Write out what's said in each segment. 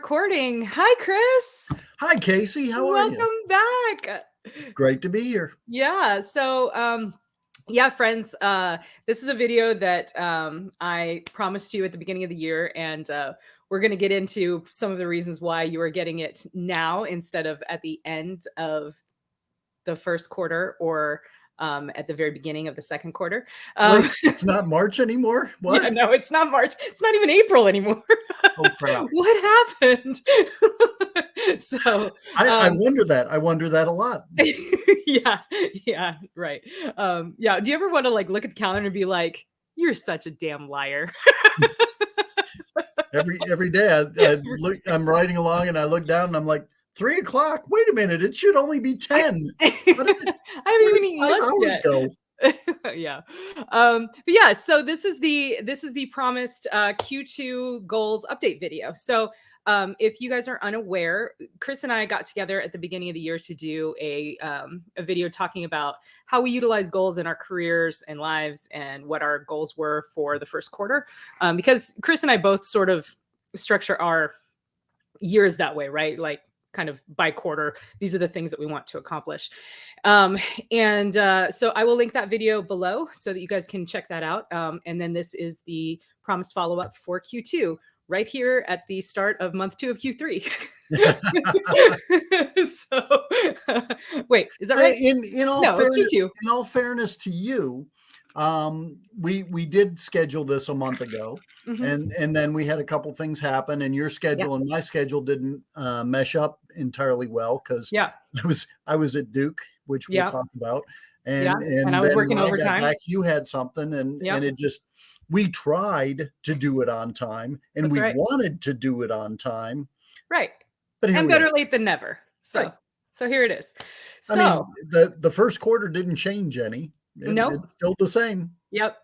recording. Hi, Chris. Hi, Casey. How are you? Welcome back. Great to be here. Yeah. Yeah, friends, this is a video that I promised you at the beginning of the year, and we're going to get into some of the reasons why you are getting it now instead of at the end of the first quarter or at the very beginning of the second quarter. Wait, it's not March anymore? What? Yeah, no, it's not March. It's not even April anymore. Oh, crap. What happened? So, I wonder that. I wonder that a lot. yeah, right. Yeah. Do you ever want to like look at the calendar and be like, "You're such a damn liar"? Every day I'm riding along and I look down and I'm like, 3 o'clock. Wait a minute. It should only be 10. I haven't Where even did eaten 5 lunch hours yet. go? Yeah. But yeah, so this is the promised Q2 goals update video. So if you guys are unaware, Chris and I got together at the beginning of the year to do a video talking about how we utilize goals in our careers and lives and what our goals were for the first quarter. Because Chris and I both sort of structure our years that way, right? Like kind of by quarter, these are the things that we want to accomplish. So I will link that video below so that you guys can check that out. And then this is the promised follow-up for Q2 right here at the start of month 2 of Q3. So wait, is that right? In all fairness to you, we did schedule this a month ago, and then we had a couple things happen, and your schedule and my schedule didn't mesh up entirely well because I was at Duke, which we'll talk about, and I was then working when I overtime. got back, you had something, and it just, we tried to do it on time, and That's we right. wanted to do it on time, right? But And better late than never. So. Right. So here it is. So I mean, the first quarter didn't change any. Nope. It's still the same. Yep.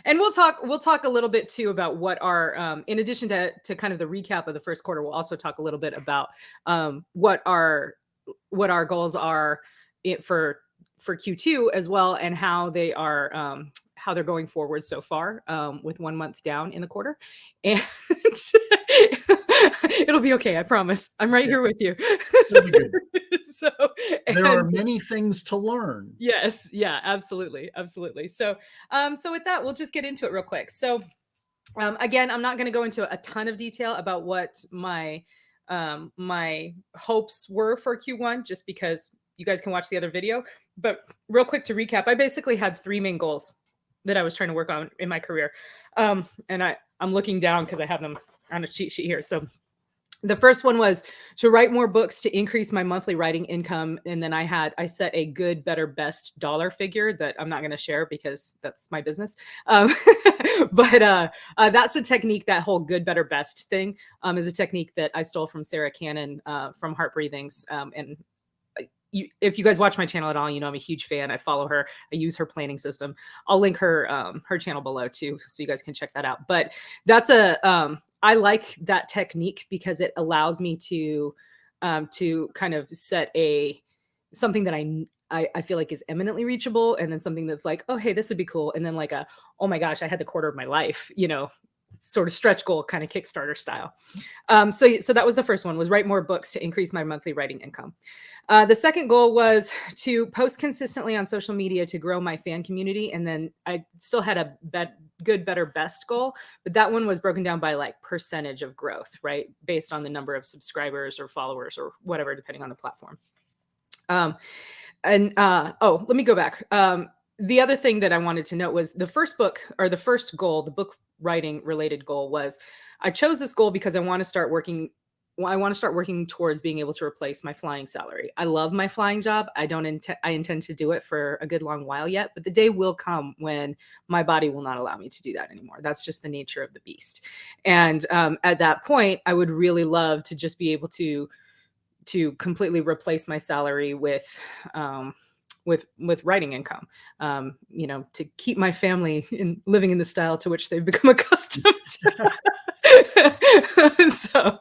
And we'll talk a little bit too about what our in addition to kind of the recap of the first quarter, we'll also talk a little bit about what our goals are for Q2 as well, and how they are how they're going forward so far with 1 month down in the quarter. And it'll be okay, I promise. I'm right here with you. It'll be good. So there are many things to learn. Yes, yeah, absolutely. So with that, we'll just get into it real quick. So again, I'm not going to go into a ton of detail about what my my hopes were for Q1, just because you guys can watch the other video. But real quick to recap, I basically had 3 main goals that I was trying to work on in my career. And I'm looking down because I have them on a cheat sheet here. So the first one was to write more books to increase my monthly writing income. And then I set a good, better, best dollar figure that I'm not going to share because that's my business. But that's a technique, that whole good, better, best thing is a technique that I stole from Sarah Cannon from Heart Breathings. And if you guys watch my channel at all, you know I'm a huge fan. I follow her. I use her planning system. I'll link her channel below too, so you guys can check that out. But that's I like that technique because it allows me to kind of set something that I feel like is eminently reachable, and then something that's like, oh hey, this would be cool, and then like oh my gosh, I had the quarter of my life, sort of stretch goal kind of Kickstarter style. So that was the first one, was write more books to increase my monthly writing income. The second goal was to post consistently on social media to grow my fan community. And then I still had a good, better, best goal, but that one was broken down by like percentage of growth, right? Based on the number of subscribers or followers or whatever, depending on the platform. Let me go back. The other thing that I wanted to note was the first book, or the first goal, the book writing related goal, was I chose this goal because I want to start working towards being able to replace my flying salary. I love my flying job. I intend to do it for a good long while yet, but the day will come when my body will not allow me to do that anymore. That's just the nature of the beast. And at that point, I would really love to just be able to completely replace my salary with writing income, to keep my family living in the style to which they've become accustomed. So,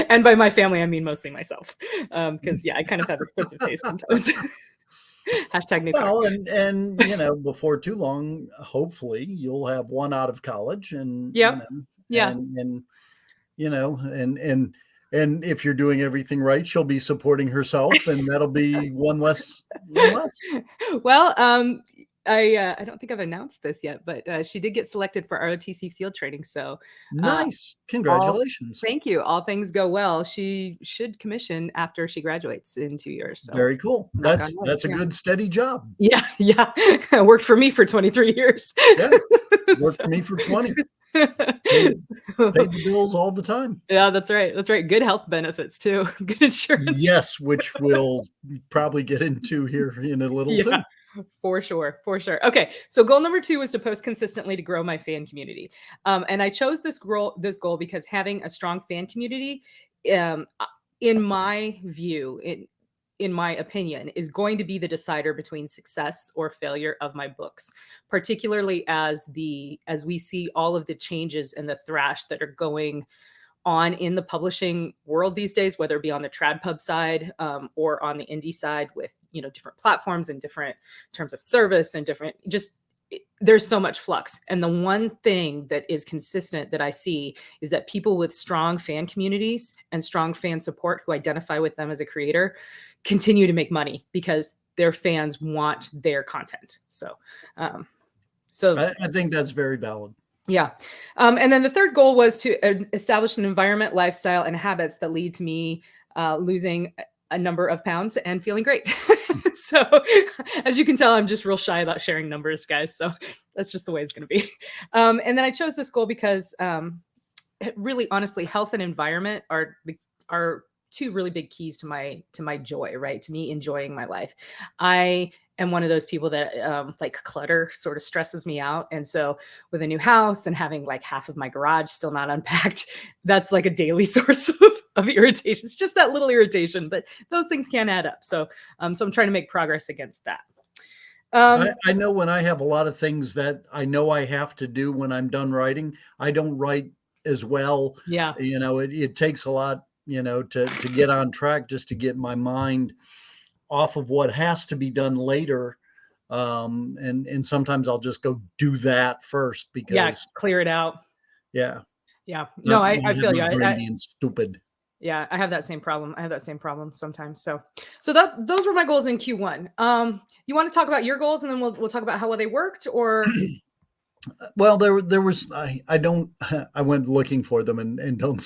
and by my family, I mean mostly myself, because I kind of have expensive taste sometimes. Hashtag new car. Well, and before too long, hopefully you'll have one out of college, and And if you're doing everything right, she'll be supporting herself, and that'll be one less. Well, I don't think I've announced this yet, but she did get selected for ROTC field training. So, uh, Nice. all Congratulations. thank you. All things go well. She should commission after she graduates in 2 years. So, Very cool. knock on wood. That's a Yeah. good steady job. Yeah, yeah. Worked for me for 23 years. Yeah, worked for me for 20. Paid paid the bills all the time. Yeah, that's right. That's right. Good health benefits too. Good insurance. Yes, which we'll probably get into here in a little Yeah, too. for sure. For sure. Okay. So goal number 2 was to post consistently to grow my fan community. And I chose this goal because having a strong fan community, in my view, in my opinion, is going to be the decider between success or failure of my books, particularly as we see all of the changes and the thrash that are going on in the publishing world these days, whether it be on the trad pub side, or on the indie side, with different platforms and different terms of service and different, just there's so much flux. And the one thing that is consistent that I see is that people with strong fan communities and strong fan support who identify with them as a creator continue to make money because their fans want their content. Um, so I think that's very valid. yeah. And then the third goal was to establish an environment, lifestyle, and habits that lead to me losing a number of pounds and feeling great. So, as you can tell, I'm just real shy about sharing numbers, guys. So that's just the way it's going to be. And then I chose this goal because, really, honestly, health and environment are two really big keys to my joy, right? To me enjoying my life. I am one of those people that like clutter sort of stresses me out. And so with a new house and having like half of my garage still not unpacked, that's like a daily source of irritation. It's just that little irritation, but those things can add up. So I'm trying to make progress against that. I know when I have a lot of things that I know I have to do when I'm done writing, I don't write as well. Yeah. It takes a lot, to get on track, just to get my mind off of what has to be done later. And sometimes I'll just go do that first Yeah. because Clear it out. yeah, Yeah. No, not I have feel my you. brain being stupid. Yeah, I have that same problem. I have that same problem sometimes. So that those were my goals in Q1. You want to talk about your goals and then we'll talk about how well they worked, or Well, there was I don't I went looking for them and don't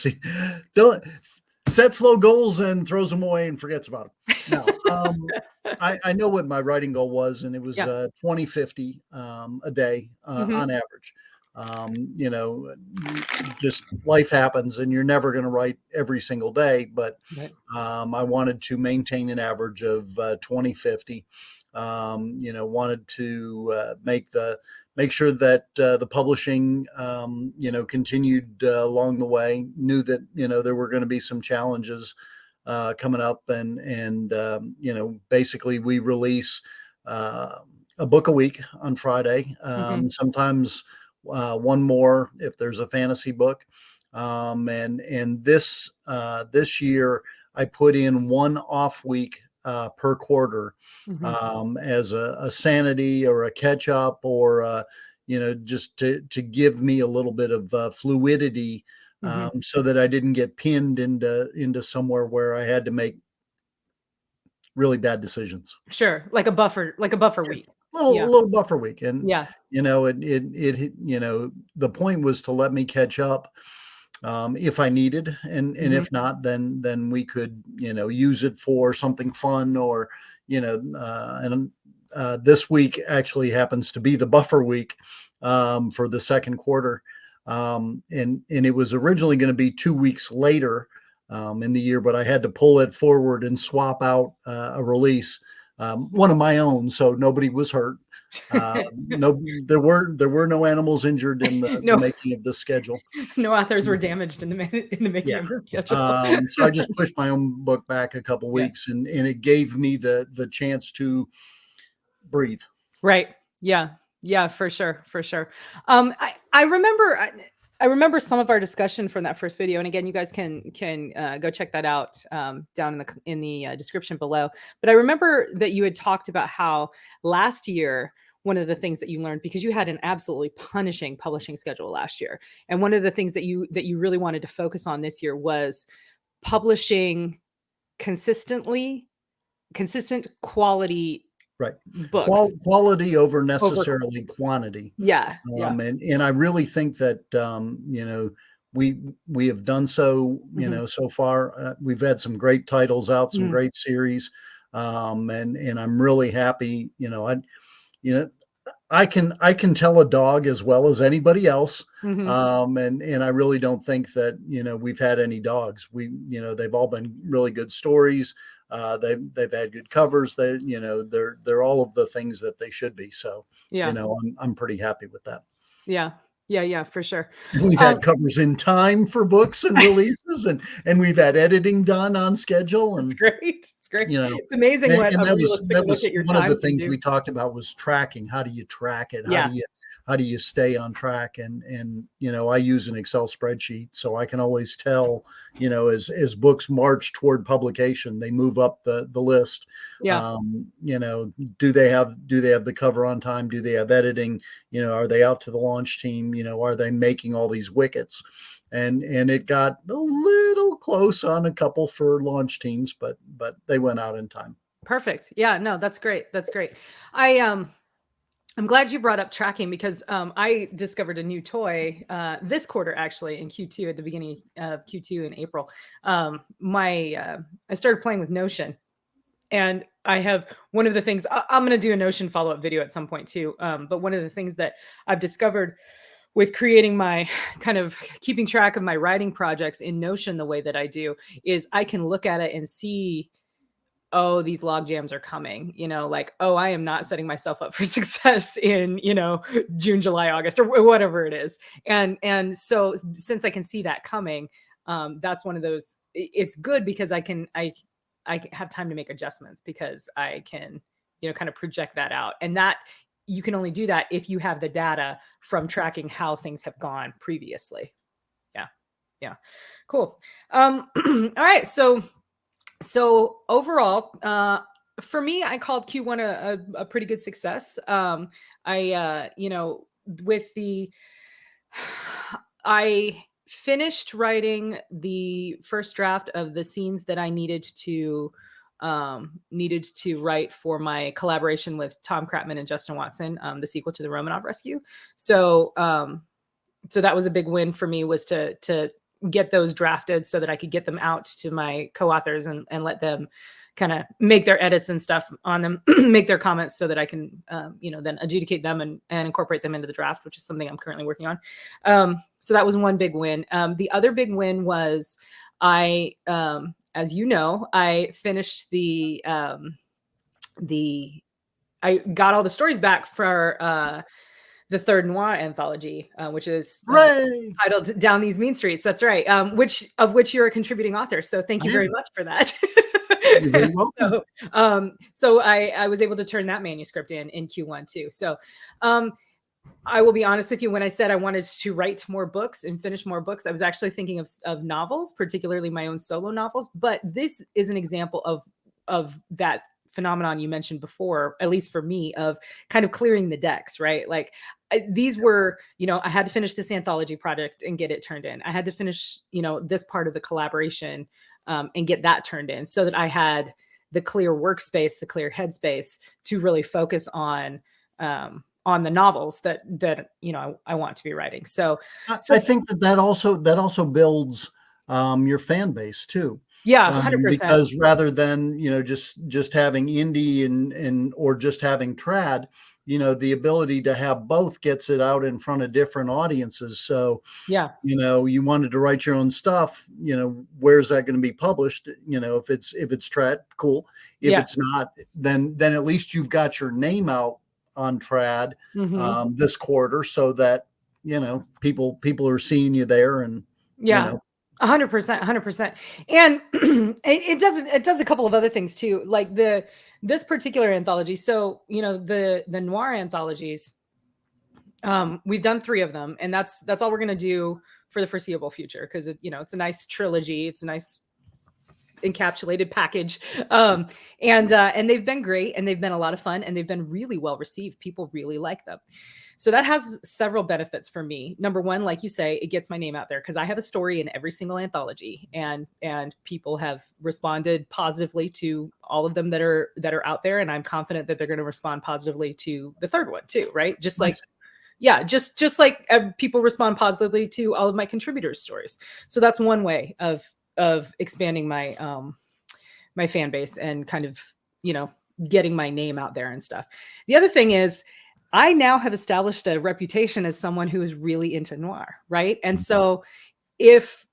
set slow goals and throws them away and forgets about them. No, I know what my writing goal was, and it was yeah. 2050 a day Hmm. on average. You know, just life happens, and you're never going to write every single day. But Right. I wanted to maintain an average of 2050. Wanted to make sure that the publishing, continued along the way. Knew that there were going to be some challenges coming up, and basically we release a book a week on Friday. Hmm. Sometimes one more if there's a fantasy book. And this year I put in one off week per quarter Hmm. as a sanity or a catch up or just to give me a little bit of fluidity Hmm. so that I didn't get pinned into somewhere where I had to make really bad decisions. Sure. Like a buffer Yeah. week. Yeah. Little buffer week, and Yeah. the point was to let me catch up if I needed, and Hmm. if not, then we could use it for something fun or and this week actually happens to be the buffer week for the second quarter, and it was originally going to be 2 weeks later in the year, but I had to pull it forward and swap out a release, one of my own, so nobody was hurt. No, there were no animals injured in the No, making of the schedule. no authors were damaged in the making Yeah. of the schedule. So I just pushed my own book back a couple Yeah. weeks, and it gave me the chance to breathe. Right. Yeah. Yeah, for sure. For sure. I remember some of our discussion from that first video, and again, you guys can go check that out down in the description below. But I remember that you had talked about how last year one of the things that you learned, because you had an absolutely punishing publishing schedule last year, and one of the things that you really wanted to focus on this year was publishing consistent quality Right. books Quality over over. necessarily quantity. Yeah, yeah. And I really think that, we have done so, Mhm, so far. We've had some great titles out, some mhm, great series. And I'm really happy, you know, I can tell a dog as well as anybody else. mhm. And I really don't think that, we've had any dogs. They've all been really good stories. They've had good covers. They're all of the things that they should be. So, Yeah, I'm pretty happy with that. yeah. Yeah, yeah, for sure. We've Um, had covers in time for books and releases, and we've had editing done on schedule, it's and great, it's great. you know, It's amazing what and a that was realistic look at your one of the time can things do. we talked about was tracking. How do you track it? Yeah, How do you stay on track? And I use an Excel spreadsheet, so I can always tell, as books march toward publication, they move up the list. yeah, Um, you know, do they have the cover on time? Do they have editing? Are they out to the launch team? Are they making all these wickets? And it got a little close on a couple for launch teams, but they went out in time. perfect. Yeah, no, that's great, that's great. I'm glad you brought up tracking because I discovered a new toy this quarter, actually, in Q2 at the beginning of Q2 in April. I started playing with Notion, and I have one of the things I'm going to do a Notion follow up video at some point too. But one of the things that I've discovered with creating my kind of keeping track of my writing projects in Notion the way that I do is I can look at it and see, oh, these log jams are coming, like, oh, I am not setting myself up for success in, June, July, August, or whatever it is. And so since I can see that coming, that's one of those, it's good because I have time to make adjustments because I can, kind of project that out. And that you can only do that if you have the data from tracking how things have gone previously. Yeah. Yeah. Cool. All right. So overall, for me, I called Q1 a pretty good success. With the, I finished writing the first draft of the scenes that I needed to write for my collaboration with Tom Kratman and Justin Watson, the sequel to the Romanov Rescue. So that was a big win for me, was to get those drafted so that I could get them out to my co-authors and let them kind of make their edits and stuff on them, make their comments so that I can, then adjudicate them and incorporate them into the draft, which is something I'm currently working on. So that was one big win. The other big win was as you know, I finished I got all the stories back for the third noir anthology, which is Hooray! titled Down These Mean Streets. That's right. Which you're a contributing author. So thank I you very am. much for that. You're very welcome. So I was able to turn that manuscript in Q1 too. So I will be honest with you. When I said I wanted to write more books and finish more books, I was actually thinking of novels, particularly my own solo novels. But this is an example of that phenomenon you mentioned before, at least for me, of kind of clearing the decks, right? Like these were, I had to finish this anthology project and get it turned in. I had to finish, this part of the collaboration and get that turned in so that I had the clear workspace, the clear headspace to really focus on the novels that I want to be writing. So I think that also builds your fan base too. yeah, 100%. Because rather than just having indie and or just having trad, the ability to have both gets it out in front of different audiences. So Yeah, you wanted to write your own stuff, where's that going to be published? If it's trad, cool. If yeah. it's not, then at least you've got your name out on trad Hmm. this quarter, so that people are seeing you there, and you Yeah. know 100%, 100%. And it does a couple of other things too, like this particular anthology. So, the noir anthologies, we've done 3 of them, and that's all we're going to do for the foreseeable future, because it's a nice trilogy, it's a nice encapsulated package. And they've been great, and they've been a lot of fun, and they've been really well received. People really like them. So that has several benefits for me. Number one, like you say, it gets my name out there because I have a story in every single anthology, and people have responded positively to all of them that are out there, and I'm confident that they're going to respond positively to the third one too, right? Just like, Nice. yeah, just like people respond positively to all of my contributors' stories. So that's one way of expanding my my fan base and kind of, you know, getting my name out there and stuff. The other thing is I now have established a reputation as someone who is really into noir, right? And so if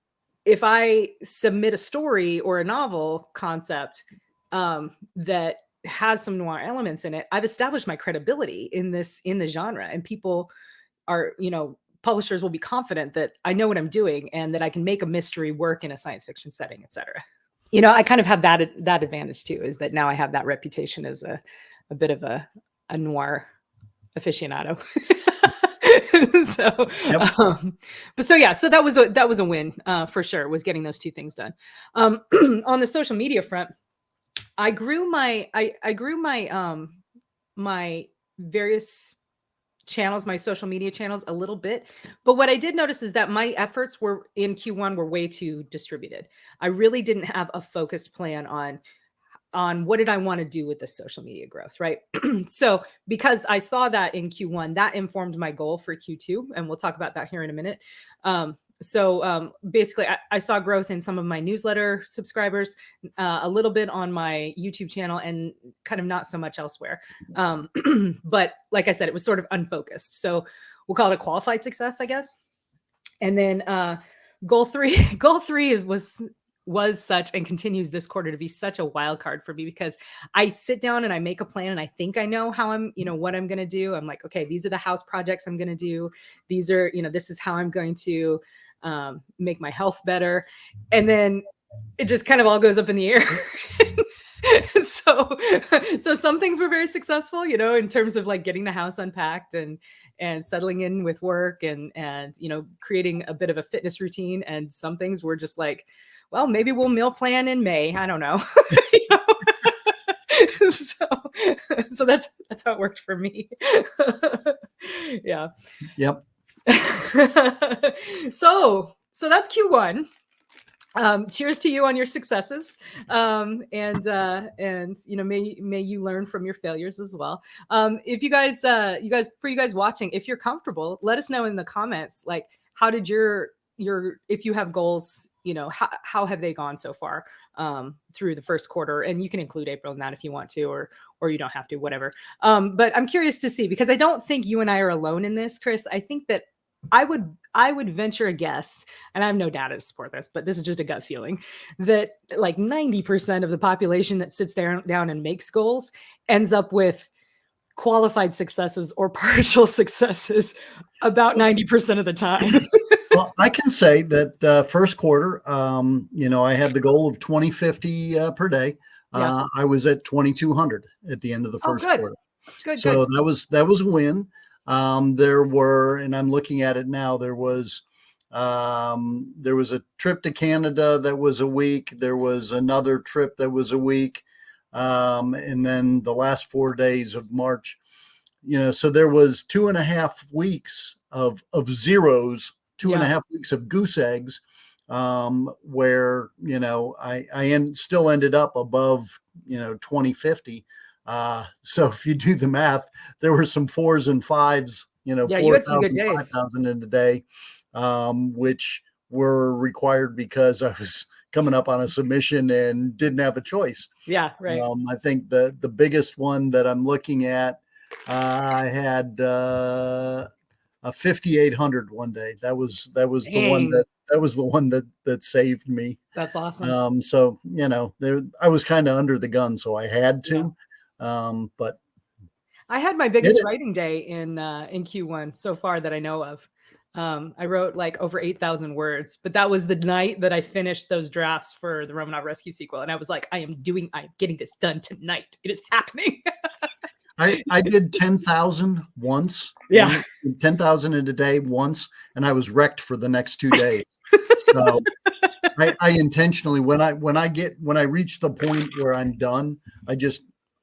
I submit a story or a novel concept that has some noir elements in it, I've established my credibility in the genre, and people are, you know, publishers will be confident that I know what I'm doing and that I can make a mystery work in a science fiction setting, etc. You know, I kind of have that advantage too, is that now I have that reputation as a bit of a noir aficionado. So, Yep. but so yeah, so that was a win for sure, was getting those two things done. On the social media front, I grew my my various channels, my social media channels a little bit. But what I did notice is that my efforts were in Q1 were way too distributed. I really didn't have a focused plan on what did I want to do with this social media growth, right? So because I saw that in Q1, that informed my goal for Q2, and we'll talk about that here in a minute. Basically, I saw growth in some of my newsletter subscribers, a little bit on my YouTube channel, and kind of not so much elsewhere. But like I said, it was sort of unfocused. So we'll call it a qualified success, I guess. And then goal three, was such, and continues this quarter to be such a wild card for me, because I sit down and I make a plan and I think I know how I'm, you know, what I'm going to do. I'm like, okay, these are the house projects I'm going to do. These are, you know, this is how I'm going to make my health better. And then it just kind of all goes up in the air. So some things were very successful, you know, in terms of like getting the house unpacked and settling in with work and you know, creating a bit of a fitness routine. And some things were just like, well, maybe we'll meal plan in May. I don't know. You know? So that's how it worked for me. Yeah. Yep. So that's Q1. Cheers to you on your successes, and you know, may you learn from your failures as well. If you guys watching, if you're comfortable, let us know in the comments, like, how did your if you have goals, you know, how have they gone so far through the first quarter? And you can include April in that if you want to, or you don't have to, whatever. But I'm curious to see, because I don't think you and I are alone in this, Chris. I think that I would venture a guess, and I have no data to support this, but this is just a gut feeling, that like 90% of the population that sits there down and makes goals ends up with qualified successes or partial successes about 90% of the time. Well, I can say that first quarter, you know, I had the goal of 2050 per day. Yeah. I was at 2,200 at the end of the first quarter. Good. So that was a win. There were, and I'm looking at it now, there was a trip to Canada that was a week. There was another trip that was a week. And then the last 4 days of March, you know, so there was 2.5 weeks of zeros, 2.5 weeks of goose eggs, where, you know, I still ended up above, you know, 2050. So if you do the math, there were some 4s and 5s, you know, 4,000, 5,000 in a day, which were required because I was coming up on a submission and didn't have a choice. Yeah, right. I think the biggest one that I'm looking at, I had a 5,800 one day. That was the one that saved me. That's awesome. So, you know, I was kind of under the gun, so I had to. But I had my biggest writing day in Q1 so far that I know of. I wrote like over 8,000 words, but that was the night that I finished those drafts for the Romanov Rescue sequel. And I was like, I'm getting this done tonight. It is happening. I did 10,000 once. Yeah. 10,000 in a day once. And I was wrecked for the next 2 days. So I intentionally, when I reach the point where I'm done,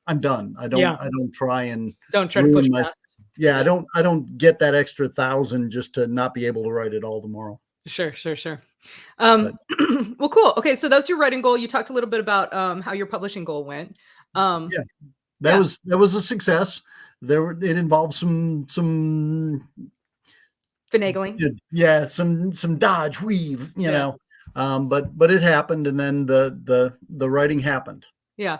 I'm done. I don't try to push past. Yeah, Yeah. I don't get that extra 1,000 just to not be able to write it all tomorrow. Sure, sure, sure. But Well, cool. Okay, so that's your writing goal. You talked a little bit about how your publishing goal went. Um, yeah, yeah, that was a success. It involved some finagling. yeah, some dodge, weave, Yeah, but it happened, and then the writing happened. yeah.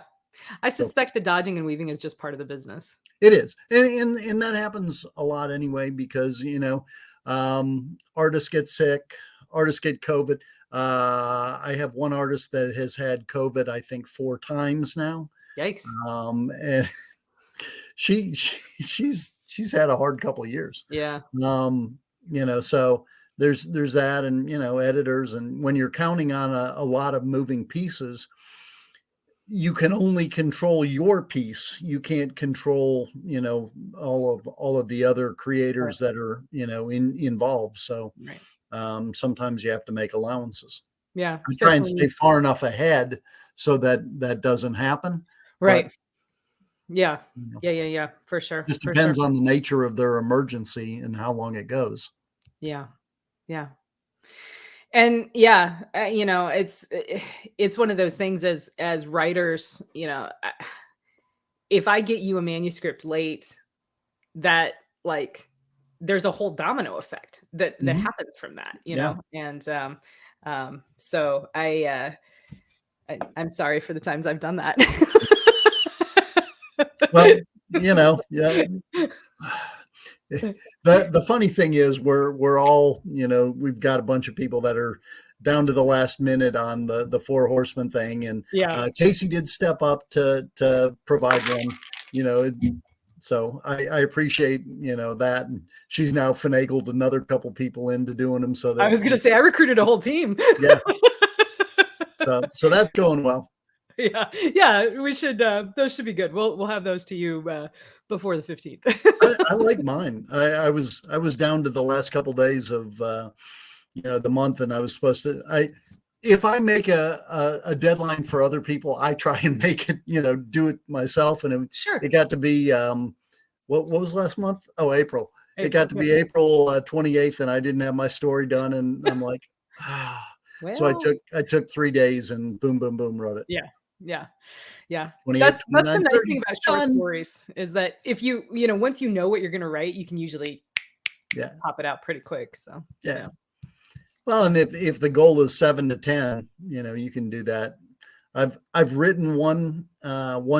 I So suspect the dodging and weaving is just part of the business. it is, and that happens a lot anyway because artists get sick, artists get COVID. I have one artist that has had COVID, I think 4 times now, Yikes. and she's had a hard couple of years. Yeah, Um, so there's that, and editors, and when you're counting on a lot of moving pieces, you can only control your piece. You can't control, all of the other right, creators that are, involved. So right. sometimes you have to make allowances. Yeah, I try especially and when you stay far enough ahead so that that doesn't happen. But right. Yeah. you know, Yeah, yeah, yeah, for sure, just for sure. depends on the nature of their emergency and how long it goes. Yeah, yeah. And yeah, it's one of those things as writers, if I get you a manuscript late, that like there's a whole domino effect that Mhm. happens from that, Yeah. and so I'm sorry for the times I've done that. Well, yeah. The funny thing is we're all, we've got a bunch of people that are down to the last minute on the four horsemen thing, and Yeah. Casey did step up to provide one, you know. So I appreciate that, and she's now finagled another couple people into doing them so I that was gonna say I recruited a whole team. yeah. So that's going well. Yeah, yeah, we should, those should be good. We'll have those to you, before the 15th. I like mine. I was down to the last couple days of the month, and I was supposed to. I If I make a deadline for other people, I try and make it, do it myself. And it Sure. got to be what was last month? Oh, April. It got April, to yeah. be April 28th, and I didn't have my story done, and I'm like, ah. So Well, I took 3 days and boom, boom, boom, wrote it. yeah, yeah, yeah. 28, That's the 29, nice 30 thing about short done. stories is that if once you know what you're gonna write, you can usually Yeah, pop it out pretty quick, so, yeah. yeah. Well, and if the goal is 7 to 10, you can do that. I've written one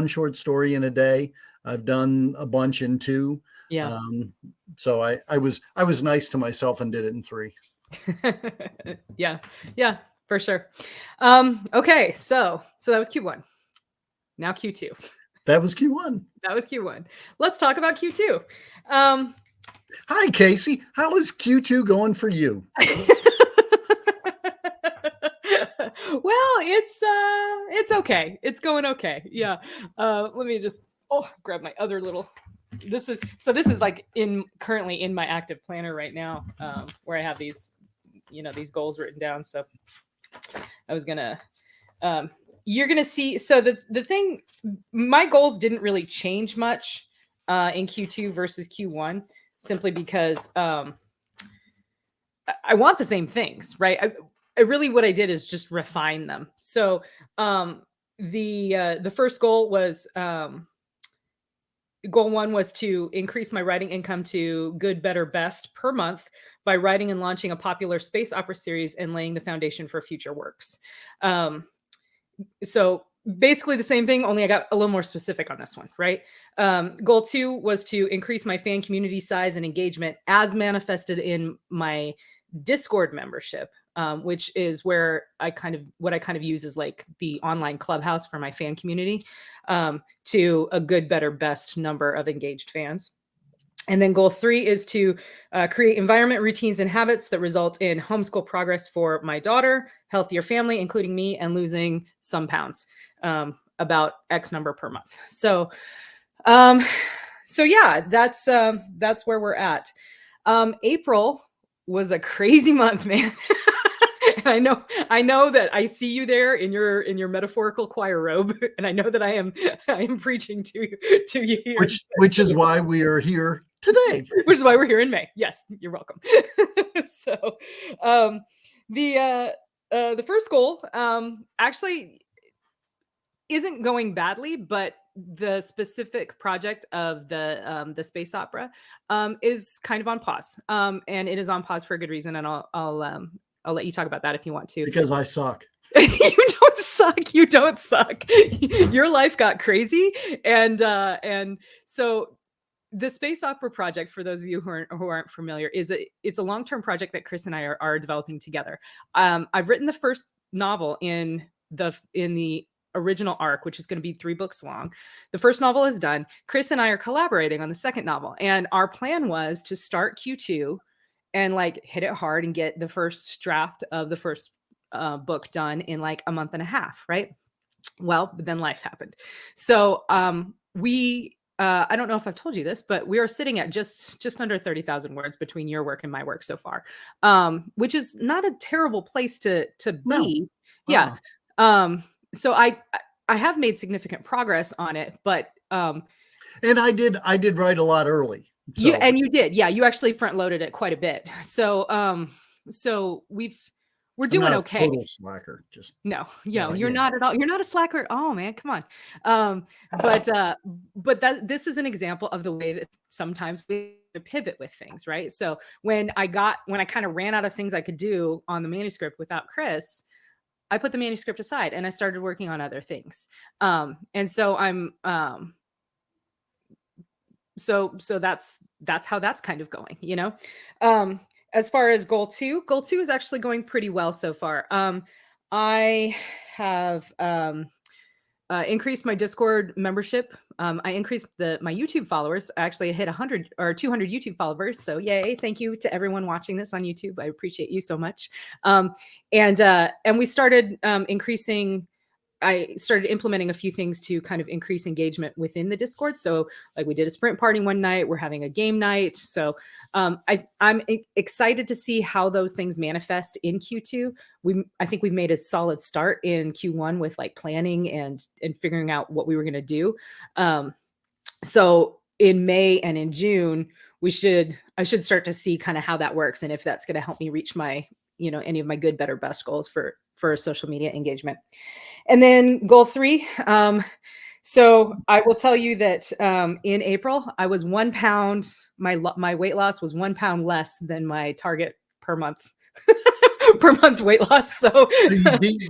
short story in a day. I've done a bunch in 2. Yeah. So I was nice to myself and did it in 3. Yeah, yeah, for sure. Okay, so that was Q1. Now Q2. That was Q1. That was Q1. Let's talk about Q2. Um Hi, Casey. How is Q2 going for you? Well, it's okay. It's going okay. Yeah. Let me just grab my other little this is like in currently in my active planner right now, where I have these these goals written down. So I was gonna you're gonna see so the thing my goals didn't really change much in Q2 versus Q1 simply because I want the same things, right? I really what I did is just refine them. So the first goal was goal one was to increase my writing income to good, better, best per month by writing and launching a popular space opera series and laying the foundation for future works. Um, so basically the same thing, only I got a little more specific on this one, right? Goal two was to increase my fan community size and engagement as manifested in my Discord membership, which is where I kind of use as like the online clubhouse for my fan community, to a good, better, best number of engaged fans. And then goal three is to create environment, routines, and habits that result in homeschool progress for my daughter, healthier family, including me, and losing some pounds, about X number per month. Um, so yeah, that's where we're at. April was a crazy month, man. I know that I see you there in your metaphorical choir robe, and I know that I am preaching to you here, which is why we are here today. which is why we're here in May. Yes, you're welcome. So, um, the first goal actually isn't going badly, but the specific project of the space opera is kind of on pause, and it is on pause for a good reason. And I'll let you talk about that if you want to. Because I suck. You don't suck. You don't suck. Your life got crazy, and so the space opera project, for those of you who aren't familiar, it's a long-term project that Chris and I are developing together. I've written the first novel in the original arc, which is going to be 3 books long. The first novel is done. Chris and I are collaborating on the second novel, and our plan was to start Q2 and like hit it hard and get the first draft of the first book done in like a month and a half, right? Well, but then life happened. So we I don't know if I've told you this, but we are sitting at just under 30,000 words between your work and my work so far, which is not a terrible place to No. be. Yeah. So I have made significant progress on it, but and I did write a lot early. So. You did. Yeah, you actually front loaded it quite a bit. So so we're I'm doing not a okay. total slacker. Just no, you're not at all. You're not a slacker at all, man. Come on. But this is an example of the way that sometimes we pivot with things, right? So when I kind of ran out of things I could do on the manuscript without Chris, I put the manuscript aside and I started working on other things. And so I'm so that's how that's kind of going, you know. As far as goal 2 is actually going pretty well so far. I have increased my Discord membership. I increased my YouTube followers. I actually hit 100 or 200 YouTube followers. So yay. Thank you to everyone watching this on YouTube. I appreciate you so much. And we started I started implementing a few things to kind of increase engagement within the Discord. So like we did a sprint party one night, we're having a game night. So I'm excited to see how those things manifest in Q2. I think we've made a solid start in Q1 with like planning and figuring out what we were going to do. So in May and in June, I should start to see kind of how that works and if that's going to help me reach my, any of my good, better, best goals for social media engagement. And then goal 3. So I will tell you that in April, I was 1 pound. My weight loss was 1 pound less than my target per month. Per month weight loss. So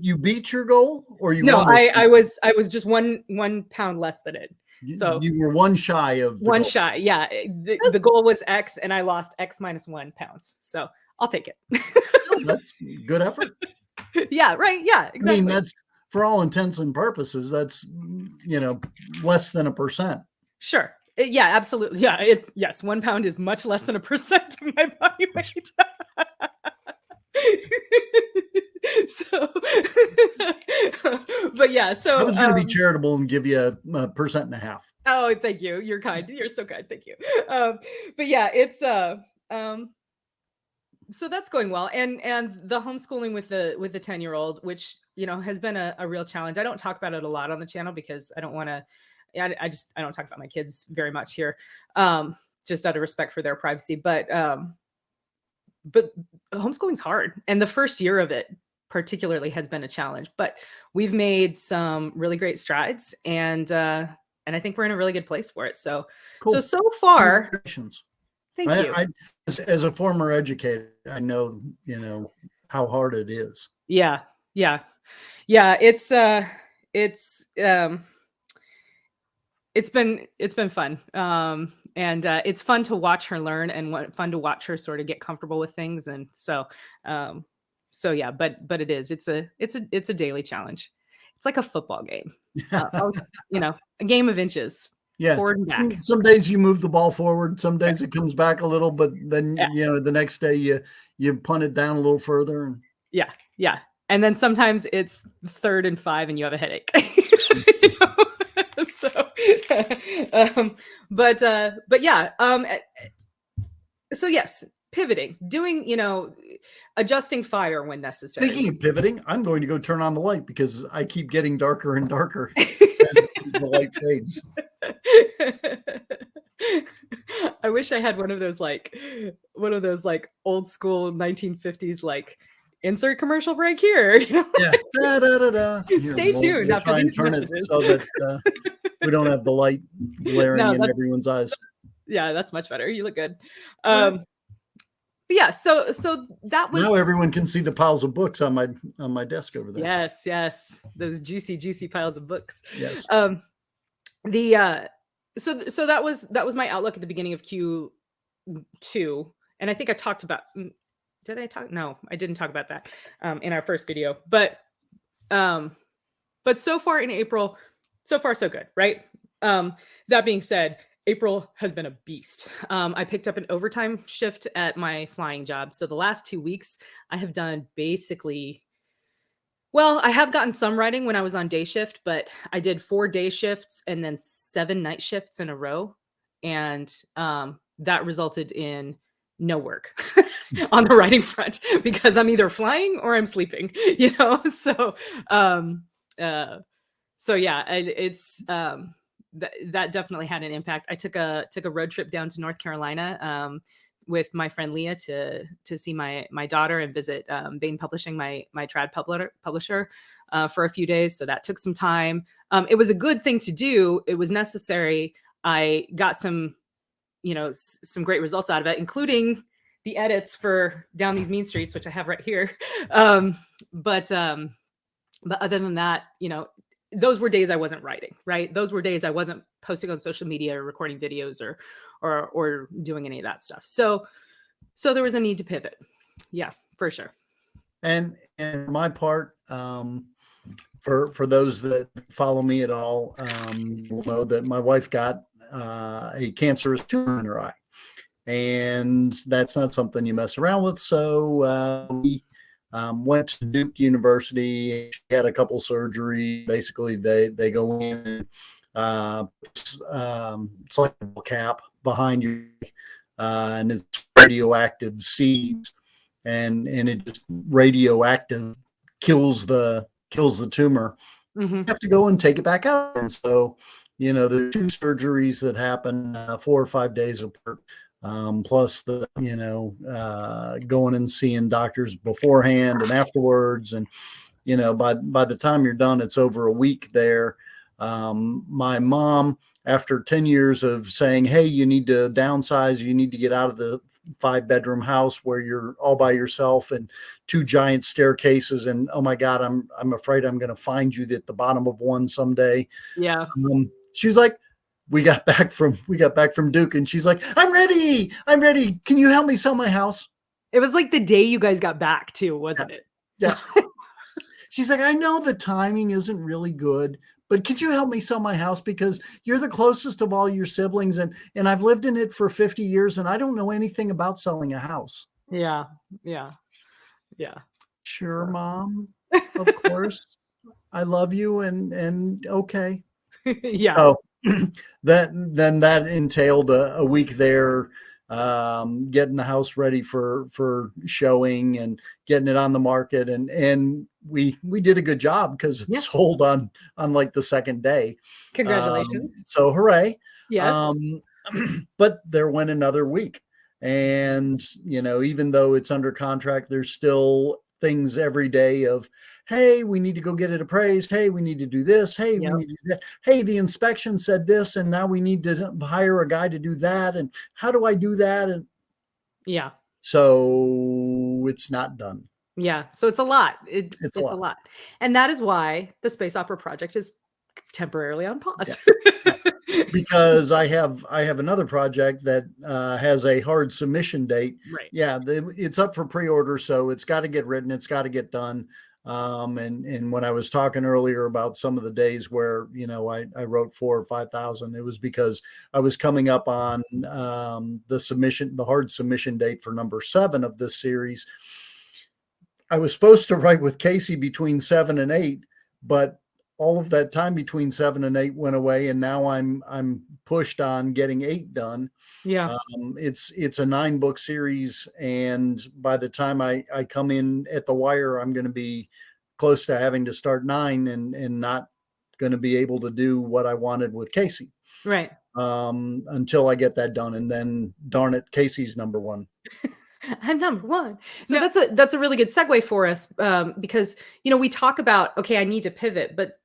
you beat your goal, or you? No, I was just 1 pound less than it. So you were 1 shy of the goal. Shy. Yeah. The goal was X and I lost X minus 1 pounds. So I'll take it. Oh, that's good effort. Yeah, right. Yeah, exactly. I mean, that's for all intents and purposes, that's, less than 1%. Sure. Yeah, absolutely. Yeah. Yes. 1 pound is much less than 1% of my body weight. So, but yeah, so I was going to be charitable and give you a 1.5%. Oh, thank you. You're kind. You're so kind. Thank you. But yeah, it's so that's going well, and the homeschooling with the 10-year-old, which has been a real challenge. I don't talk about it a lot on the channel because I don't want to. I don't talk about my kids very much here, just out of respect for their privacy. But homeschooling's hard, and the first year of it particularly has been a challenge. But we've made some really great strides, and I think we're in a really good place for it. So cool. so far. Thank you. As a former educator, I know, how hard it is. Yeah. It's been fun. And it's fun to watch her learn and fun to watch her sort of get comfortable with things. And so yeah, but it's a daily challenge. It's like a football game, a game of inches. Yeah. Forward and back. Some days you move the ball forward. Some days it comes back a little, but then, the next day you punt it down a little further. Yeah. And then sometimes it's 3rd and 5 and you have a headache. So, but yeah. So yes, pivoting, doing, adjusting fire when necessary. Speaking of pivoting, I'm going to go turn on the light because I keep getting darker and darker as the light fades. I wish I had one of those like old school 1950s like insert commercial break here. Yeah. Da, da, da, da. Here, Stay tuned we'll after try and these turn it messages. so that we don't have the light glaring No, in everyone's eyes. yeah, that's much better. You look good. Well, But yeah, so that was now everyone can see the piles of books on my desk over there. yes, those juicy piles of books. Yes. The so that was my outlook at the beginning of Q2, and I think I talked about. Did I talk? No, I didn't talk about that in our first video. But so far in April, so far so good, right? That being said, April has been a beast. I picked up an overtime shift at my flying job. So the last 2 weeks, I have done basically, well, I have gotten some writing when I was on day shift, but I did 4 day shifts and then 7 night shifts in a row. And that resulted in no work on the writing front because I'm either flying or I'm sleeping, So yeah, it's that definitely had an impact. I took a road trip down to North Carolina with my friend Leah to see my daughter and visit Bain Publishing, my trad publisher, for a few days. So that took some time. It was a good thing to do. It was necessary. I got some some great results out of it, including the edits for Down These Mean Streets, which I have right here. But other than that, those were days I wasn't writing, right? Those were days I wasn't posting on social media or recording videos or doing any of that stuff. So there was a need to pivot. Yeah, for sure. And my part, for those that follow me at all, will know that my wife got a cancerous tumor in her eye, and that's not something you mess around with. So we went to Duke University. She had a couple surgeries. Basically, they go in and it's like a cap behind you, and it's radioactive seeds, and it just radioactive kills the tumor. Mm-hmm. You have to go and take it back out. And so, the 2 surgeries that happen 4 or 5 days apart. Plus the going and seeing doctors beforehand and afterwards, and by the time you're done, it's over a week there. My mom, after 10 years of saying, hey, you need to downsize, you need to get out of the 5-bedroom house where you're all by yourself and 2 giant staircases, and oh my God, I'm afraid I'm going to find you at the bottom of one someday. Yeah. She's like, we got back from Duke, and she's like, I'm ready. Can you help me sell my house? It was like the day you guys got back too, wasn't it? Yeah. She's like, I know the timing isn't really good, but could you help me sell my house? Because you're the closest of all your siblings, and I've lived in it for 50 years and I don't know anything about selling a house. Yeah. Sure, so. Mom. Of course. I love you and okay. Yeah. So that entailed a week there, getting the house ready for showing and getting it on the market, and we did a good job because it sold on like the second day. Congratulations. So hooray. Yes. But there went another week, and even though it's under contract, there's still things every day of, hey, we need to go get it appraised. Hey, we need to do this. Hey, we need to do that. Hey, the inspection said this, and now we need to hire a guy to do that. And how do I do that? And yeah, so it's not done. Yeah, so it's a lot. It's a lot, and that is why the Space Opera project is temporarily on pause. Yeah. Because I have another project that has a hard submission date. Right. Yeah, it's up for pre-order, so it's got to get written. It's got to get done. And when I was talking earlier about some of the days where I wrote 4,000 or 5,000, it was because I was coming up on the hard submission date for number 7 of this series. I was supposed to write with Casey between 7 and 8, but all of that time between 7 and 8 went away, and now I'm pushed on getting 8 done. Yeah. It's a 9-book series, and by the time I come in at the wire, I'm going to be close to having to start 9 and not going to be able to do what I wanted with Casey Right. until I get that done, and then darn it, Casey's number 1. I'm number one. So Yeah. that's a really good segue for us, because we talk about, okay, I need to pivot, but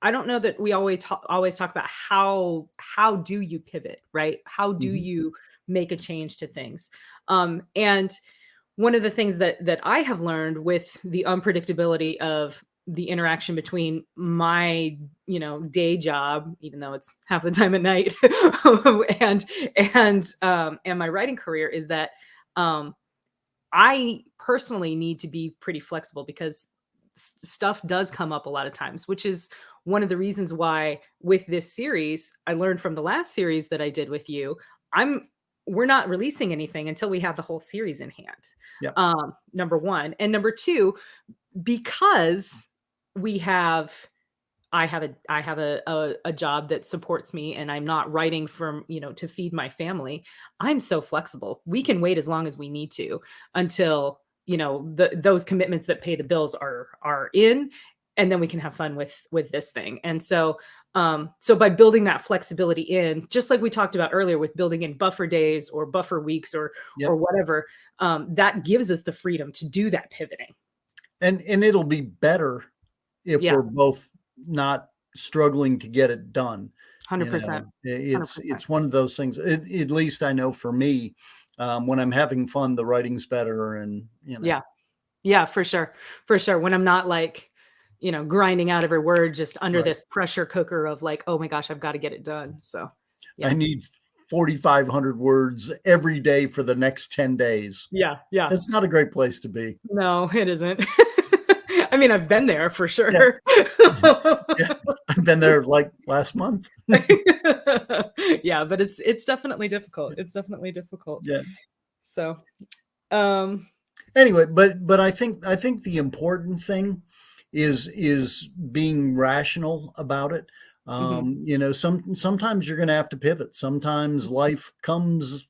I don't know that we always talk about how do you pivot, right? How do Mhm. you make a change to things? And one of the things that I have learned with the unpredictability of the interaction between my day job, even though it's half the time at night, and and my writing career, is that um I personally need to be pretty flexible because stuff does come up a lot of times, which is one of the reasons why with this series, I learned from the last series that I did with you, I'm we're not releasing anything until we have the whole series in hand. Yeah. Number one. And number two, because we have I have a job that supports me, and I'm not writing from, to feed my family. I'm so flexible. We can wait as long as we need to until, those commitments that pay the bills are in, and then we can have fun with this thing. And so by building that flexibility in, just like we talked about earlier with building in buffer days or buffer weeks or Yep. whatever, that gives us the freedom to do that pivoting. And it'll be better if Yeah, we're both not struggling to get it done. You 100%. know, 100%. it's one of those things. At least I know for me, when I'm having fun, the writing's better, and Yeah. Yeah, for sure. For sure. When I'm not like, grinding out every word just under right. this pressure cooker of like, oh my gosh, I've got to get it done. So I yeah. need 4,500 words every day for the next 10 days. Yeah. Yeah. It's not a great place to be. No, it isn't. I mean, I've been there for Yeah, sure. yeah. I've been there like last month. Yeah, but it's definitely difficult. It's definitely difficult. Yeah. So um Anyway, but I think the important thing is being rational about it. mhm, Sometimes you're going to have to pivot. Sometimes life comes,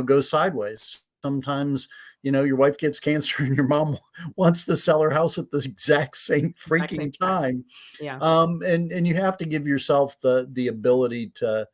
goes sideways. Sometimes, your wife gets cancer and your mom wants to sell her house at the exact same exact same freaking time. time. Yeah. And you have to give yourself the ability to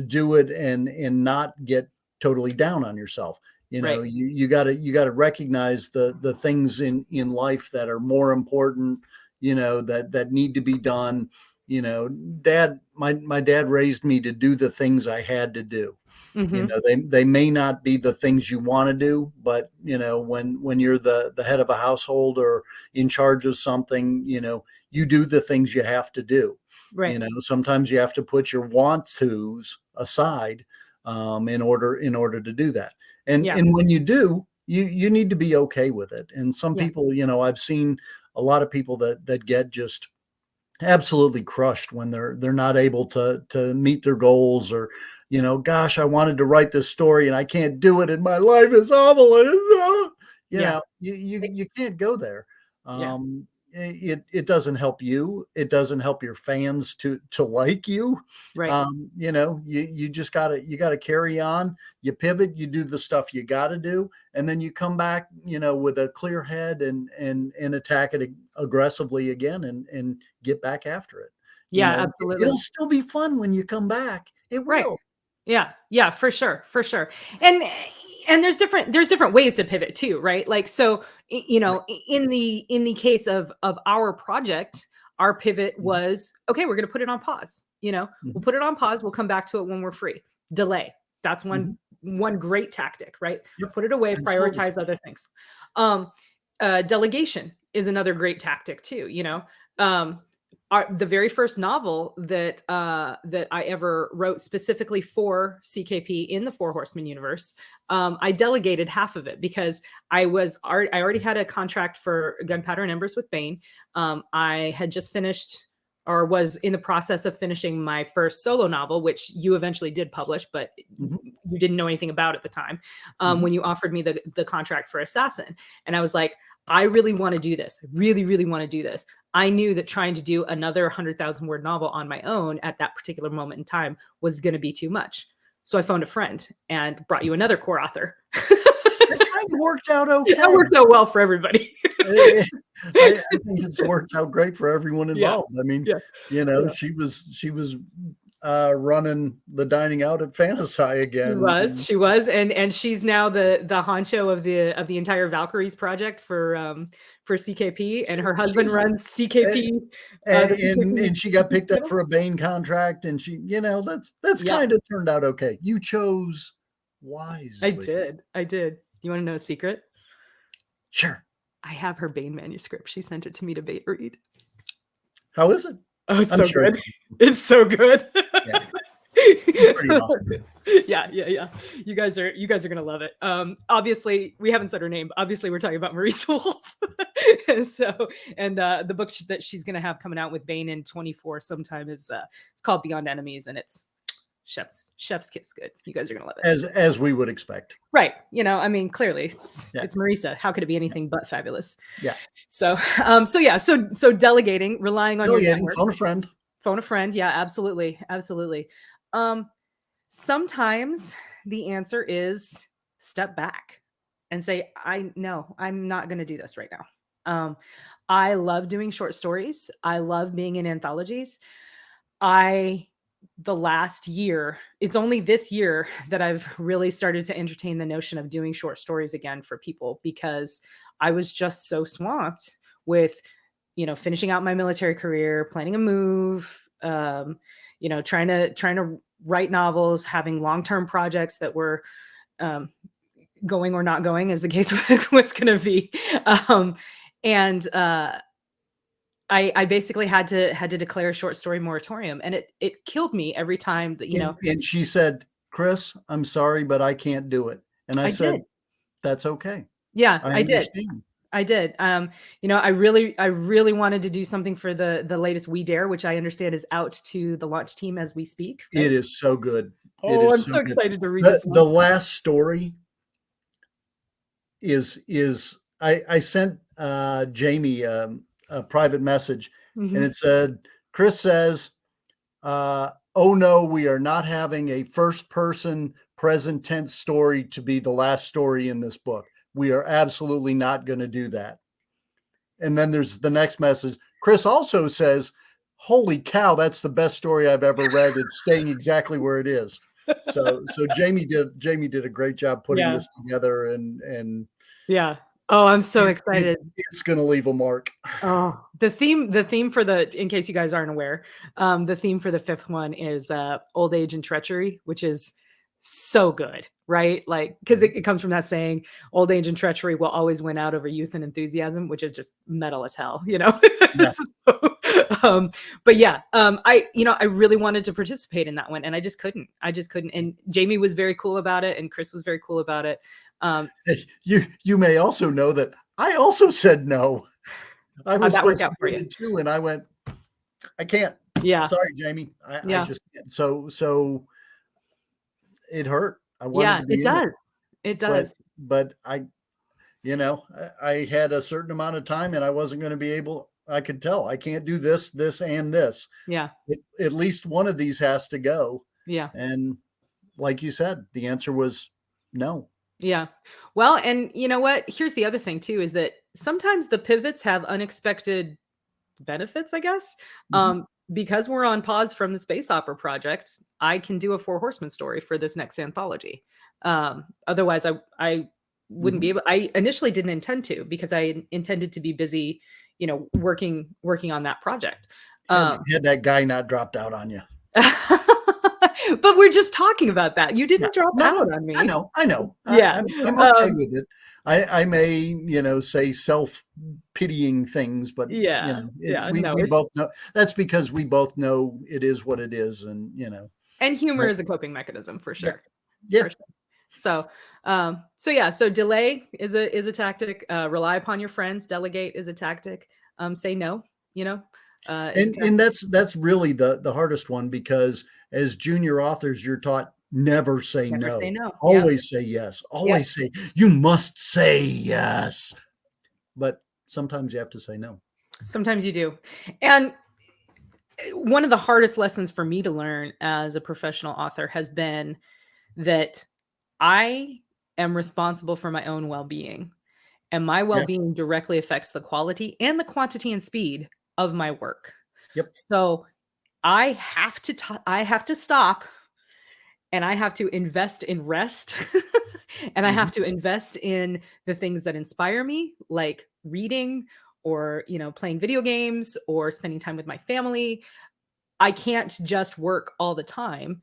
do it and not get totally down on yourself. Right. You got to recognize the things in life that are more important, that need to be done. My dad raised me to do the things I had to do. Mhm. They may not be the things you want to do, but when you're the head of a household or in charge of something, you do the things you have to do. Right. Sometimes you have to put your want tos aside, in order to do that. And Yeah. and when you do, you need to be okay with it. And some Yeah. people, I've seen a lot of people that get just absolutely crushed when they're not able to meet their goals, or gosh, I wanted to write this story and I can't do it and my life is awful. Yeah. You can't go there. Yeah. It doesn't help you. It doesn't help your fans to like you. Right. You just gotta carry on. You pivot, you do the stuff you gotta do, and then you come back, with a clear head and attack it aggressively again and get back after it. Yeah, It'll absolutely. still be fun when you come back. It Right. will. Yeah. Yeah, for sure, for sure. And there's different ways to pivot too, right? Like so, Right. in the case of our project, our pivot Mhm. was, okay, we're going to put it on pause. We'll Mhm. put it on pause, we'll come back to it when we're free. Delay. That's Mhm. one great tactic, right? Yep. Put it away, Absolutely. prioritize other things. Um Delegation is another great tactic too, Um the very first novel that I ever wrote specifically for CKP in the Four Horsemen universe, I delegated half of it because I already had a contract for Gunpowder and Embers with Bain. I had just finished or was in the process of finishing my first solo novel, which you eventually did publish, but Mhm. you didn't know anything about at the time, Mhm. when you offered me the contract for Assassin. And I was like, I really want to do this. I really, really want to do this. I knew that trying to do another 100,000 word novel on my own at that particular moment in time was going to be too much. So I phoned a friend and brought you another core author. It kind of worked out okay. It worked out well for everybody. I think it's worked out great for everyone involved. I mean, she was running the dining out at Fantasy again. She was, and she's now the honcho of the entire Valkyries project for CKP, and her husband runs CKP, and she got picked up for a Bain contract, and she, that's kind of turned out okay. You chose wisely. I did. You want to know a secret? Sure. I have her Bain manuscript. She sent it to me to read. How is it? Oh, it's so good. It's so good. Yeah. It's pretty awesome. Yeah. You guys are gonna love it. Obviously, we haven't said her name. Obviously, we're talking about Marisa Wolf. and the book that she's gonna have coming out with Bain in 24 sometime is it's called Beyond Enemies, and it's chef's kiss good. You guys are gonna love it, as we would expect, right? I mean, clearly it's Marisa. How could it be anything but fabulous? Yeah. So delegating, relying on your network. Phone a friend. Yeah, absolutely. Sometimes the answer is step back and say, no, I'm not going to do this right now. I love doing short stories. I love being in anthologies. The last year, it's only this year that I've really started to entertain the notion of doing short stories again for people, because I was just so swamped with, finishing out my military career, planning a move, trying to write novels, having long-term projects that were going or not going, as the case was going to be. I basically had to declare a short story moratorium, and it killed me every time that, And she said, "Chris, I'm sorry, but I can't do it." And I said, "That's okay." Yeah, I did. I did. I really wanted to do something for the latest We Dare, which I understand is out to the launch team as we speak. Right? It is so good. Oh, I'm so excited to read this one. The last story is I sent Jamie a private message, and it said, Chris says, oh no, we are not having a first person present tense story to be the last story in this book. We are absolutely not going to do that. And then there's the next message. Chris also says, holy cow, that's the best story I've ever read. It's staying exactly where it is. So Jamie did a great job putting this together, and yeah. Oh, I'm so excited. It's going to leave a mark. Oh, the theme for in case you guys aren't aware, the theme for the fifth one is old age and treachery, which is so good, right? Like, because it comes from that saying, old age and treachery will always win out over youth and enthusiasm, which is just metal as hell, Yeah. But yeah, I really wanted to participate in that one, and I just couldn't. And Jamie was very cool about it, and Chris was very cool about it. You may also know that I also said no. I was supposed to do it too, and I went, I can't. Yeah. Sorry, Jamie. I just can't. So it hurt. I wanted to be it does. But I had a certain amount of time, and I wasn't going to be able. I could tell I can't do this, and this. Yeah. At least one of these has to go. Yeah. And like you said, the answer was no. Yeah. Well, and you know what? Here's the other thing too, is that sometimes the pivots have unexpected benefits, I guess. Because we're on pause from the space opera project, I can do a Four Horsemen story for this next anthology. Otherwise I wouldn't be able. I initially didn't intend to, because I intended to be busy, working on that project. Had that guy not dropped out on you. But we're just talking about that. You didn't drop out on me. I know. Yeah. I'm okay with it. I may, say self-pitying things, but we both know that's because we both know it is what it is. And, and humor is a coping mechanism for sure. Yeah. For sure. So delay is a tactic. Rely upon your friends. Delegate is a tactic. Say no, and that's really the hardest one, because as junior authors, you're taught never say no. Always say yes. Always say, you must say yes. but sometimes you have to say no. Sometimes you do. And one of the hardest lessons for me to learn as a professional author has been that I am responsible for my own well-being, and my Yeah. well-being directly affects the quality and the quantity and speed of my work. Yep. So I have to stop, and I have to invest in rest, and I have Mhm. to invest in the things that inspire me, like reading or, playing video games or spending time with my family. I can't just work all the time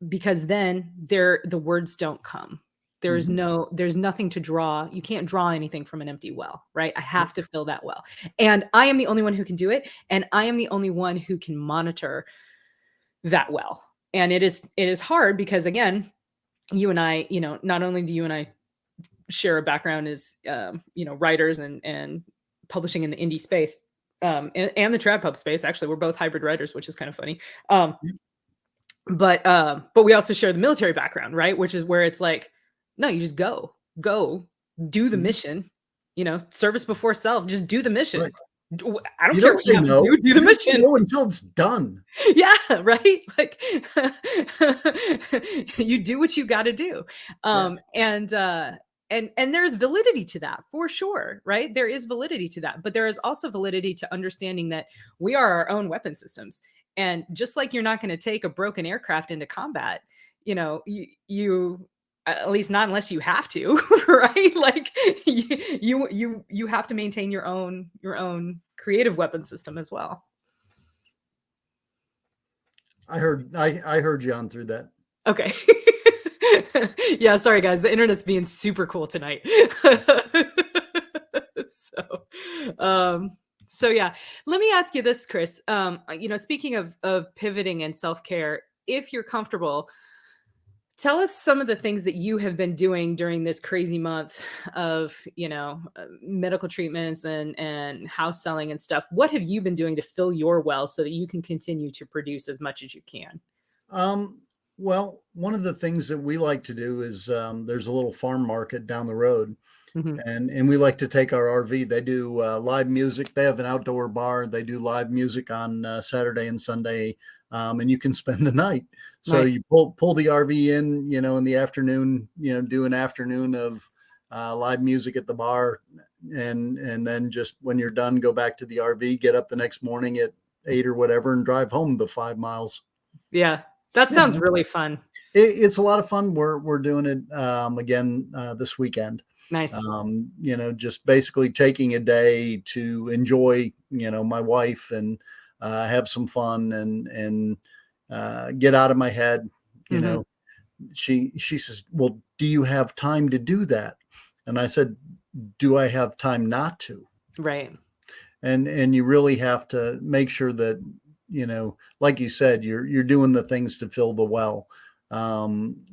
because then the words don't come. Mhm. There's nothing to draw. You can't draw anything from an empty well, right? I Yep. have to fill that well. And I am the only one who can do it, and I am the only one who can monitor that well. And it is hard because, again, you and I, not only do you and I share a background as writers and publishing in the indie space, and the trad pub space. Actually, we're both hybrid writers, which is kind of funny. Um, Yep. but we also share the military background, right? Which is where it's like, no, you just go, do the Mhm. mission. Service before self. Just do the mission. Right. I don't You care don't what you say have to no. do. Do the You don't say mission. no until it's done. Yeah, right? Like, you do what you gotta do. Yeah. And there's validity to that for sure, right? There is validity to that, but there is also validity to understanding that we are our own weapon systems. And just like you're not gonna take a broken aircraft into combat, you at least not unless you have to, right? Like, you have to maintain your own creative weapon system as well. I heard you on through that. Okay. Yeah, sorry guys, the internet's being super cool tonight. So, um, so yeah, let me ask you this, Chris. Speaking of pivoting and self-care, if you're comfortable, tell us some of the things that you have been doing during this crazy month of, medical treatments and house selling and stuff. What have you been doing to fill your well so that you can continue to produce as much as you can? Um, well, one of the things that we like to do is, there's a little farm market down the road, Mhm. and we like to take our RV. They do live music. They have an outdoor bar. They do live music on Saturday and Sunday, and you can spend the night. So Nice. you pull the RV in, in the afternoon. Do an afternoon of live music at the bar, and then just when you're done, go back to the RV. Get up the next morning at 8 or whatever, and drive home the 5 miles. Yeah, that Yeah, sounds really fun. it's a lot of fun. We're doing it again this weekend. Nice. Just basically taking a day to enjoy, my wife and have some fun and get out of my head. You Mhm. know, she says, "Well, do you have time to do that?" And I said, "Do I have time not to?" Right. And you really have to make sure that, like you said, you're doing the things to fill the well,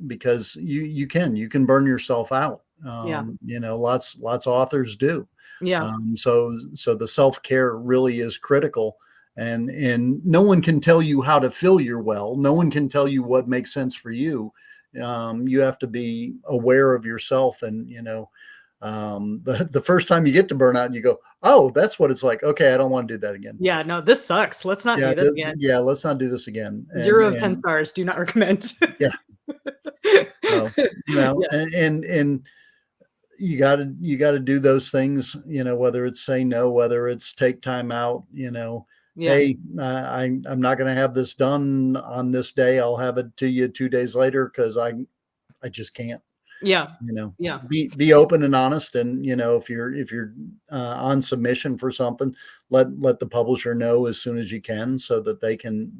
because you can burn yourself out. Yeah. Lots of authors do. Yeah. So the self-care really is critical, and no one can tell you how to fill your well. No one can tell you what makes sense for you. You have to be aware of yourself, and the first time you get to burnout and you go, oh, that's what it's like. Okay, I don't want to do that again. Yeah, no, this sucks. Let's not Yeah, do this again. yeah, let's not do this again. And 0 of 10 and stars, do not recommend. yeah, so Yeah. and you gotta do those things. Whether it's say no, whether it's take time out. Yeah. Hey, I'm not going to have this done on this day. I'll have it to you 2 days later because I just can't. Yeah. you know Yeah. be open and honest, and if you're on submission for something, let the publisher know as soon as you can so that they can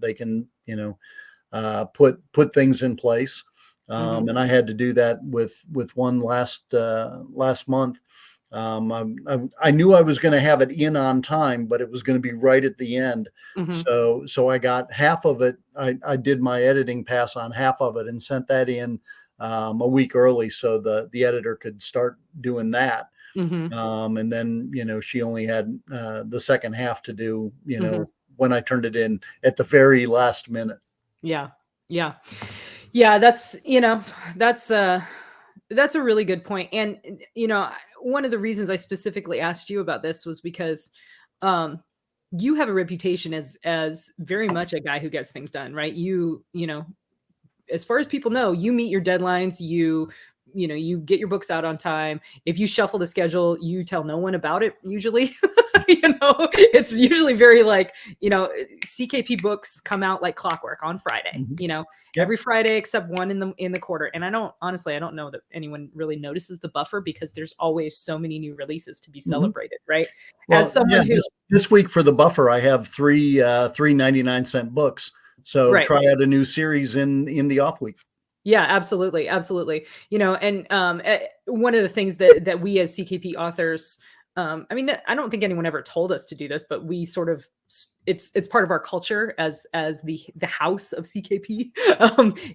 put things in place. Mhm. And I had to do that with one last month. I knew I was going to have it in on time, but it was going to be right at the end. Mhm. So I got half of it. I did my editing pass on half of it and sent that in a week early, so the editor could start doing that. Mhm. And then she only had the second half to do. Mhm. When I turned it in at the very last minute. Yeah. Yeah. Yeah, that's a really good point. And one of the reasons I specifically asked you about this was because um, you have a reputation as very much a guy who gets things done, right? You know, as far as people know, you meet your deadlines, you know, you get your books out on time. If you shuffle the schedule, you tell no one about it usually. You know, it's usually very like, you know, CKP books come out like clockwork on Friday, Mhm. you know, Yep. every Friday except one in the quarter. And I don't honestly, I don't know that anyone really notices the buffer because there's always so many new releases to be Mhm. celebrated, right? As Well, yeah, someone who this week for the buffer, I have three 99-cent books. So right. try out a new series in the off week. Yeah, absolutely, absolutely. You know, and one of the things that we as CKP authors, I mean, I don't think anyone ever told us to do this, but we sort of it's part of our culture as the house of CKP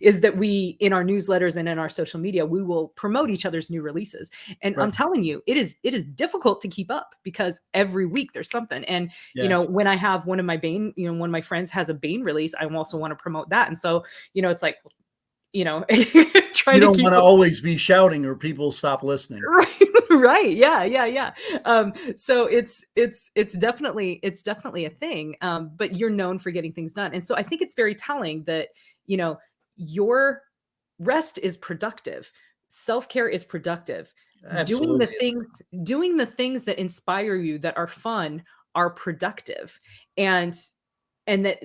is that we in our newsletters and in our social media we will promote each other's new releases. And Right. I'm telling you, it is difficult to keep up because every week there's something. And you Yeah. know, when I have one of my Bane, you know, one of my friends has a Bane release, I also want to promote that. And so, you know, it's like you know, You trying to don't keep want to always be shouting or people stop listening. right, right, yeah, yeah, yeah. So it's definitely a thing. But you're known for getting things done, and so I think it's very telling that you know your rest is productive, self care is productive, doing the Absolutely. things doing the things that inspire you that are fun are productive, and that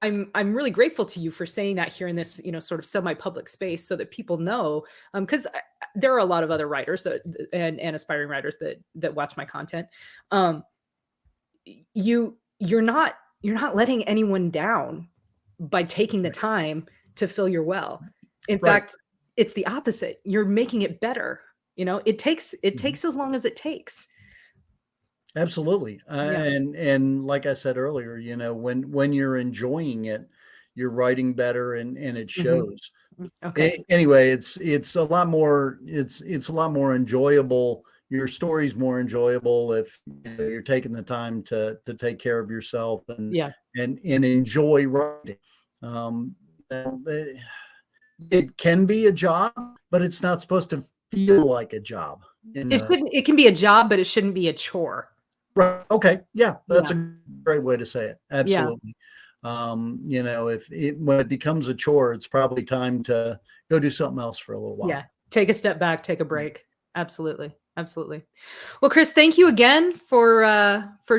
I'm really grateful to you for saying that here in this, you know, sort of semi-public space so that people know, because there are a lot of other writers that and aspiring writers that watch my content. Um, you're not letting anyone down by taking the Right. time to fill your well. In Right. fact, it's the opposite. You're making it better. You know, it Mhm. takes as long as it takes. Absolutely. Yeah. And like I said earlier, you know, when you're enjoying it, you're writing better and it Mhm. shows. Okay. Anyway, it's a lot more it's a lot more enjoyable. Your story's more enjoyable if you know, you're taking the time to take care of yourself Yeah. and enjoy writing. Um, it can be a job, but it's not supposed to feel like a job. In It shouldn't. It can be a job, but it shouldn't be a chore. right, okay, yeah, that's Yeah. a great way to say it. Yeah. Absolutely. You know, if it when it becomes a chore, it's probably time to go do something else for a little while. Yeah. Take a step back, take a break. Absolutely. Absolutely. Well, Chris, thank you again for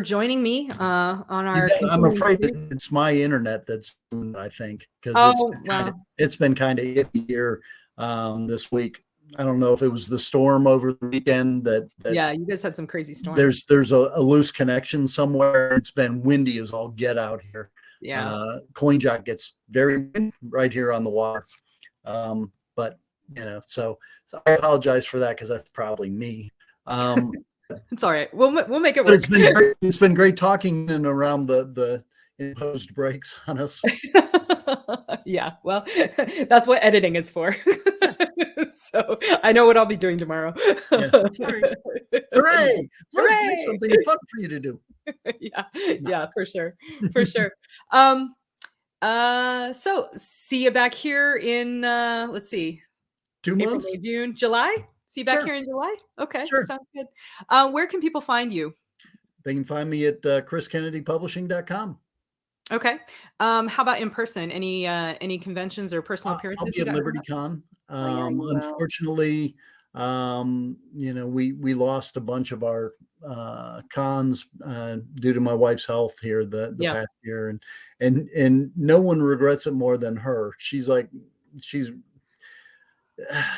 joining me on You our bet. I'm continuing afraid that series. it's my internet that's doing it, I think, because Oh, well, it's been kinda iffy here, this week. I don't know if it was the storm over the weekend that yeah, you guys had some crazy storms. there's a loose connection somewhere. It's been windy as all get out here. Yeah. CoinJock gets very windy right here on the water. But you know, so I apologize for that because that's probably me. Um, It's all right. We'll make it but work. it's been great talking and around the imposed breaks on us. Yeah, well, that's what editing is for. Yeah, So, I know what I'll be doing tomorrow. yeah. Sorry. Hooray! Look, here's Hooray! something fun for you to do. Yeah, No. yeah, for sure, for sure. Um, so see you back here in, let's see, Two April, months? May, June, July? See you back Sure, here in July? Okay, sure. sounds good. Where can people find you? They can find me at chriskennedypublishing.com. Okay. How about in person? Any conventions or personal I'll appearances be you at got coming up? LibertyCon. Oh, yeah, you will. Unfortunately, you know, we lost a bunch of our cons due to my wife's health here the Yeah. past year, and no one regrets it more than her. She's like, she's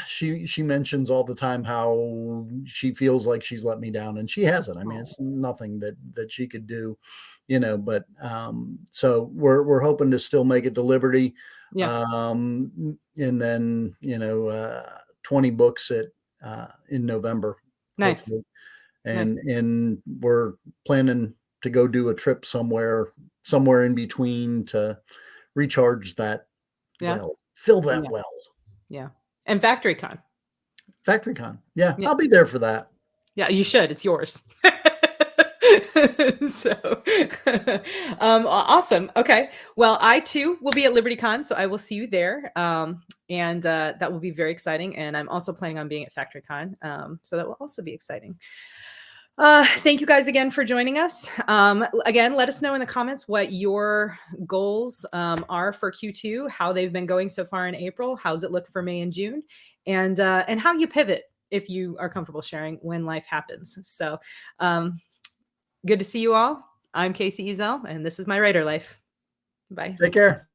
she mentions all the time how she feels like she's let me down, and she hasn't. I mean, Oh, it's nothing that she could do, you know. But so we're hoping to still make it to Liberty, yeah. and then 20 books at in November, Nice. hopefully, Nice. and we're planning to go do a trip somewhere in between to recharge that Yeah. fill that Yeah. well. Yeah. And FactoryCon. FactoryCon. Yeah, Yeah. I'll be there for that. Yeah, you should. It's yours. So, awesome. Okay. Well, I too will be at LibertyCon, so I will see you there. And that will be very exciting. And I'm also planning on being at FactoryCon, so that will also be exciting. Thank you guys again for joining us. Again, let us know in the comments what your goals are for Q2, how they've been going so far in April, how's it look for May and June, and how you pivot if you are comfortable sharing when life happens. So good to see you all. I'm Casey Ezel, and this is my writer life. Bye. Take care.